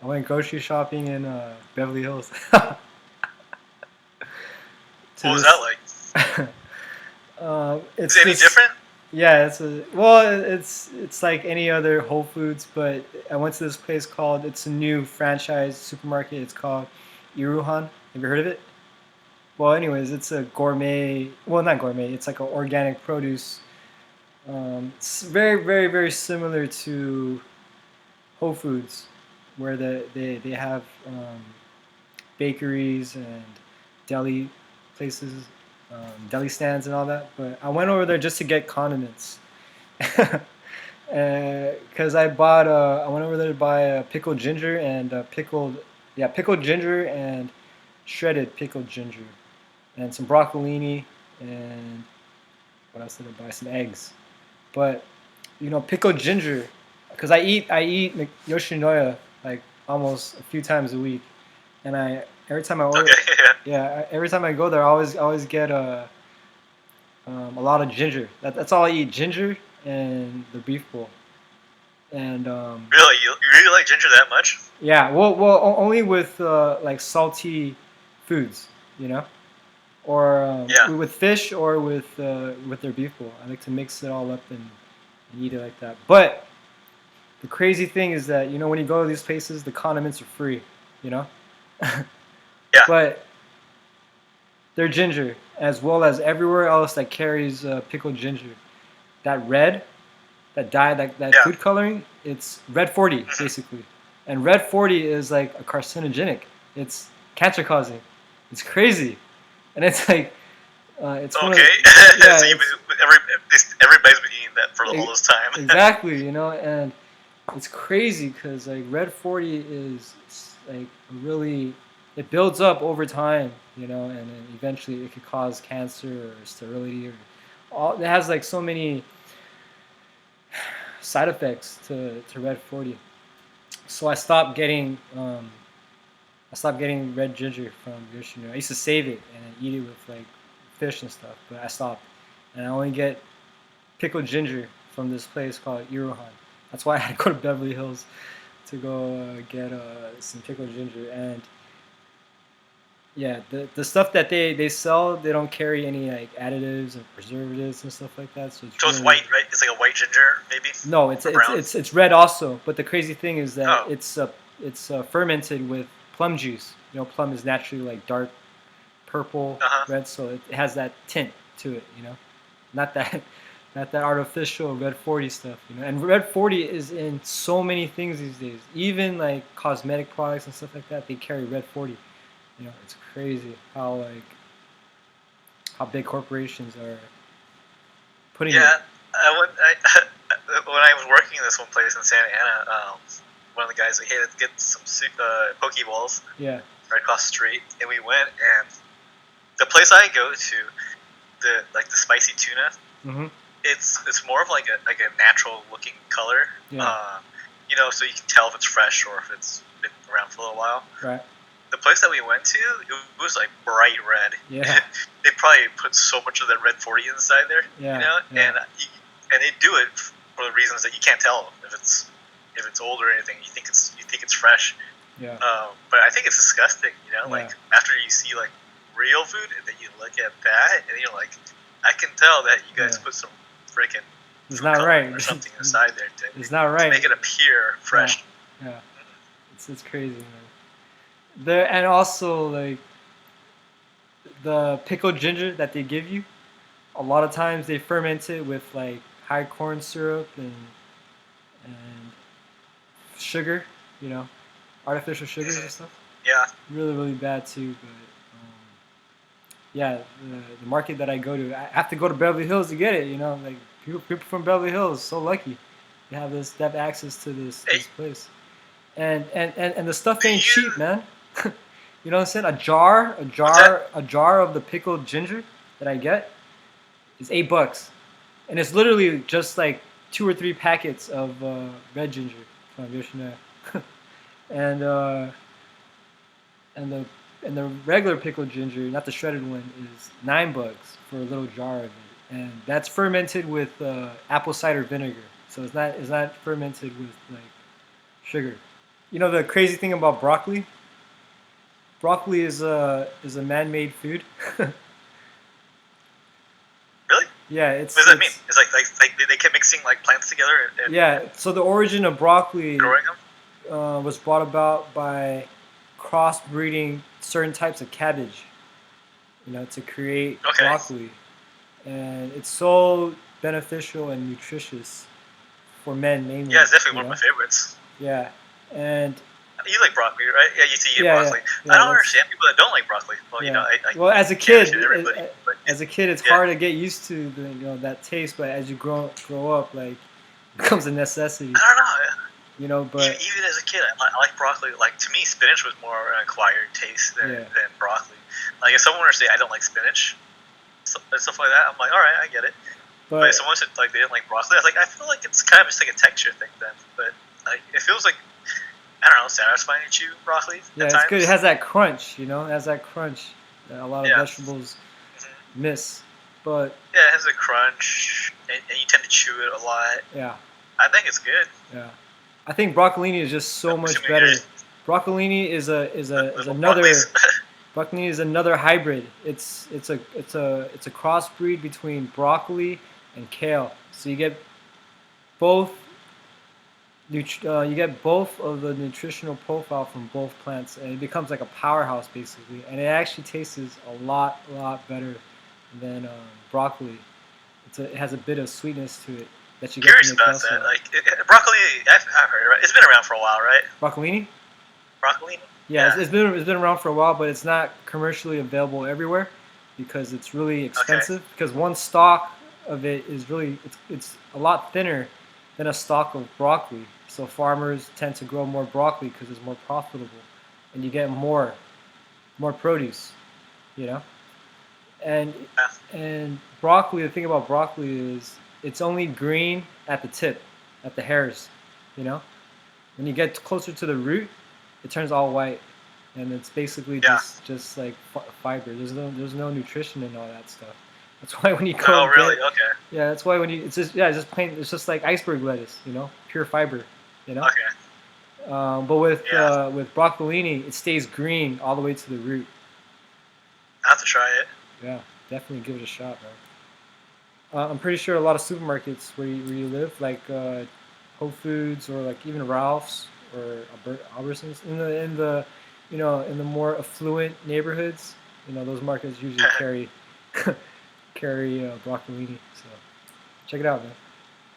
I went grocery shopping in Beverly Hills to What was that this. like? Is It's it any this. different? Yeah, it's like any other Whole Foods, but I went to this place called. It's a new franchise supermarket. It's called Iruhan. Have you heard of it? Well, anyways, it's a gourmet. Well, not gourmet. It's like an organic produce. It's very, very, very similar to Whole Foods, where they have bakeries and deli places, deli stands and all that. But I went over there just to get condiments, because I went over there to buy pickled ginger and pickled ginger and shredded pickled ginger, and some broccolini, and what else did I buy? Some eggs. But pickled ginger, because I eat Yoshinoya like almost a few times a week, and I every time I order, Okay, yeah. yeah, every time I go there, I always get a lot of ginger. That's all I eat: ginger and the beef bowl. And Really, you really like ginger that much? yeah, well, only with like salty foods, you know, or Yeah. with fish or with their beef bowl. I like to mix it all up and eat it like that. But the crazy thing is that when you go to these places, the condiments are free, you know, Yeah. but they're ginger as well as everywhere else that carries pickled ginger. That red, that dye, that Yeah. food coloring, it's red 40 Hmm. basically, and red 40 is like a carcinogenic. It's cancer causing. It's crazy, and it's like it's one of Okay. yeah, So it's everybody's been eating that for all e- this time. exactly, and it's crazy because like red 40 is like really, it builds up over time, and then eventually it could cause cancer or sterility or it has like so many side effects to red 40. So I stopped getting red ginger from Yoshino. I used to save it and eat it with like fish and stuff, but I stopped, and I only get pickled ginger from this place called Irohan. That's why I had to go to Beverly Hills to go get some pickled ginger. And yeah, the stuff that they sell, they don't carry any like additives and preservatives and stuff like that. So it's So it's really white, right? It's like a white ginger, maybe, no, it's or it's brown. it's it's red also. But the crazy thing is that Oh. it's fermented with plum juice. Plum is naturally like dark purple, Uh huh. red, so it has that tint to it. Not that not that artificial red 40 stuff. And red 40 is in so many things these days. Even like cosmetic products and stuff like that, they carry red 40. It's crazy how big corporations are putting it. Yeah. When I was working in this one place in Santa Ana, one of the guys like, hey, let's get some poke balls Yeah. right across the street, and we went, and the place I go to, the spicy tuna, Mhm. it's more of like a natural looking color. Yeah. So you can tell if it's fresh or if it's been around for a little while. Right. The place that we went to, it was like bright red. Yeah. They probably put so much of that red 40 inside there, Yeah. Yeah. and they do it for the reasons that you can't tell if it's old or anything. You think it's fresh, Yeah. but I think it's disgusting. Like Yeah. after you see like real food and then you look at that and you're like, I can tell that you guys Yeah. put some freaking It's food not coloring right. or something inside there It's not to right. make it appear fresh. Yeah. It's crazy, man. There and also like the pickled ginger that they give you. A lot of times they ferment it with like high corn syrup and sugar. You know, artificial sugars and stuff. Yeah, Really, really bad too. But yeah, the market that I go to, I have to go to Beverly Hills to get it. Like people from Beverly Hills, so lucky. They have access to hey, this place. And the stuff do ain't you? cheap, man. You know what I'm saying? What's that? A jar of the pickled ginger that I get is $8, and it's literally just like 2 or 3 packets of red ginger from Yoshinoya, and and the and the regular pickled ginger, not the shredded one, is $9 for a little jar of it, and that's fermented with apple cider vinegar. So it's not fermented with like sugar. You know the crazy thing about broccoli? Broccoli is a man-made food. Really? Yeah, What does that mean? It's like they kept mixing like plants together and yeah. So the origin of broccoli growing them. was brought about by crossbreeding certain types of cabbage, to create Okay. broccoli, and it's so beneficial and nutritious for men mainly. Yeah, it's definitely one of my favorites. Yeah, and You like broccoli, right? Yeah, you eat yeah, broccoli. yeah, I don't understand people that don't like broccoli. Well, yeah. I Well, as a can't kid, understand everybody, but as a kid, it's yeah. hard to get used to that taste, but as you grow up, like, it becomes a necessity. I don't know. But Even as a kid, I like broccoli. Like to me, spinach was more an acquired taste than broccoli. Like if someone were to say I don't like spinach, and stuff like that, I'm like, all right, I get it. But if someone said like they didn't like broccoli, I was like, I feel like it's kind of just like a texture thing then. But like it feels like I don't know, satisfying to chew broccoli. Yeah, at it's times. good. It has that crunch, It has that crunch that a lot of vegetables miss. But yeah, it has a crunch, and you tend to chew it a lot. yeah, I think it's good. yeah. I think broccolini is just so much better. Broccolini is another broccolini is another hybrid. It's a crossbreed between broccoli and kale. So you get both of the nutritional profile from both plants, and it becomes like a powerhouse basically. And it actually tastes a lot better than broccoli. It has a bit of sweetness to it that you get Curious from the about kale. that. Like broccoli, I've heard. Right? It's been around for a while, right? Broccolini? Broccoli. Yeah, it's been around for a while, but it's not commercially available everywhere because it's really expensive. Okay. Because one stalk of it is really it's a lot thinner than a stalk of broccoli. So farmers tend to grow more broccoli because it's more profitable, and you get more produce, And broccoli. The thing about broccoli is it's only green at the tip, at the hairs, When you get closer to the root, it turns all white, and it's basically just like fiber. There's no nutrition in all that stuff. That's why when you go. Oh really? Okay. Yeah, that's why when you it's just plain. It's just like iceberg lettuce, pure fiber, Okay. But with broccolini, it stays green all the way to the root. I have to try it. Yeah, definitely give it a shot, man. I'm pretty sure a lot of supermarkets where you live, like Whole Foods or like even Ralph's or Albertsons, in the more affluent neighborhoods, those markets usually carry broccolini. So check it out, man.